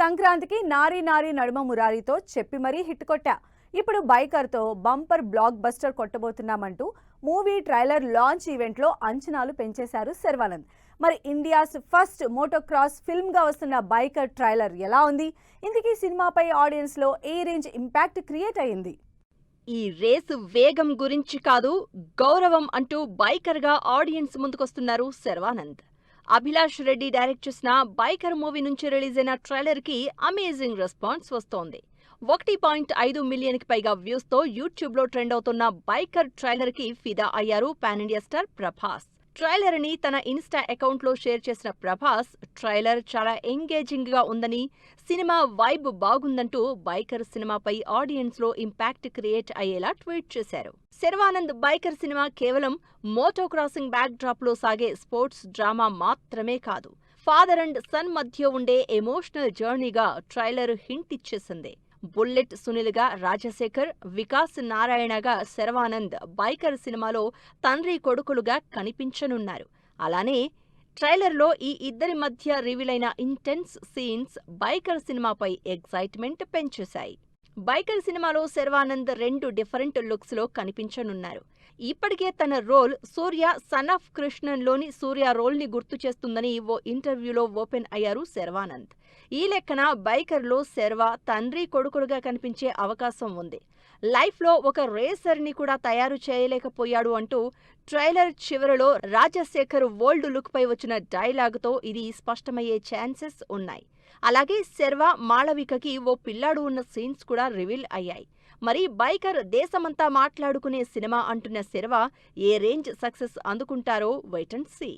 సంక్రాంతికి నారీ నారీ నడుమ మురారితో చెప్పి మరీ హిట్ కొట్టా. ఇప్పుడు బైకర్తో బంపర్ బ్లాక్ బస్టర్ కొట్టబోతున్నామంటూ మూవీ ట్రైలర్ లాంచ్ ఈవెంట్లో అంచనాలు పెంచేశారు శర్వానంద్. మరి ఇండియాస్ ఫస్ట్ మోటోక్రాస్ ఫిల్మ్గా వస్తున్న బైకర్ ట్రైలర్ ఎలా ఉంది? ఇందుకీ సినిమాపై ఆడియన్స్లో ఏ రేంజ్ ఇంపాక్ట్ క్రియేట్ అయ్యింది? ఈ రేసు వేగం గురించి కాదు, గౌరవం అంటూ బైకర్గా ఆడియన్స్ ముందుకొస్తున్నారు శర్వానంద్. అభిలాష్ రెడ్డి డైరెక్ట్ చేసిన బైకర్ మూవీ నుంచి రిలీజ్ అయిన ట్రైలర్కి అమేజింగ్ రెస్పాన్స్ వస్తోంది. 1.5 మిలియన్కి పైగా వ్యూస్తో యూట్యూబ్లో ట్రెండ్ అవుతున్న బైకర్ ట్రైలర్కి ఫిదా అయ్యారు పాన్ ఇండియా స్టార్ ప్రభాస్. ట్రైలర్ని తన ఇన్స్టా అకౌంట్లో షేర్ చేసిన ప్రభాస్, ట్రైలర్ చాలా ఎంగేజింగ్గా ఉందని, సినిమా వైబ్ బాగుందంటూ బైకర్ సినిమాపై ఆడియన్స్లో ఇంపాక్ట్ క్రియేట్ అయ్యేలా ట్వీట్ చేశారు. శర్వానంద్ బైకర్ సినిమా కేవలం మోటో క్రాసింగ్ బ్యాక్ డ్రాప్లో సాగే స్పోర్ట్స్ డ్రామా మాత్రమే కాదు, ఫాదర్ అండ్ సన్ మధ్య ఉండే ఎమోషనల్ జర్నీగా ట్రైలర్ హింట్ ఇచ్చేసింది. బుల్లెట్ సునీల్గా రాజశేఖర్, వికాస్ నారాయణగా శర్వానంద్ బైకర్ సినిమాలో తండ్రి కొడుకులుగా కనిపించనున్నారు. అలానే ట్రైలర్లో ఈ ఇద్దరి మధ్య రివీలైన ఇంటెన్స్ సీన్స్ బైకర్ సినిమాపై ఎగ్జైట్మెంట్ పెంచేశాయి. బైకర్ సినిమాలో శర్వానంద్ 2 డిఫరెంట్ లుక్స్లో కనిపించనున్నారు. ఇప్పటికే తన రోల్ సూర్య సన్ ఆఫ్ కృష్ణన్లోని సూర్య రోల్ని గుర్తు చేస్తుందని ఓ ఇంటర్వ్యూలో ఓపెన్ అయ్యారు శర్వానంద్. ఈ లెక్కన బైకర్లో శర్వా తండ్రి కొడుకులుగా కనిపించే అవకాశం ఉంది. లైఫ్లో ఒక రేసర్ని కూడా తయారు చేయలేకపోయాడు అంటూ ట్రైలర్ చివరిలో రాజశేఖర్ ఓల్డ్ లుక్పై వచ్చిన డైలాగుతో ఇది స్పష్టమయ్యే ఛాన్సెస్ ఉన్నాయి. అలాగే శర్వా, మాళవికకి ఓ పిల్లాడు ఉన్న సీన్స్ కూడా రివీల్ అయ్యాయి. మరి బైకర్ దేశమంతా మాట్లాడుకునే సినిమా అంటున్న శర్వా ఏ రేంజ్ సక్సెస్ అందుకుంటారో వెయిట్ అండ్ సీ.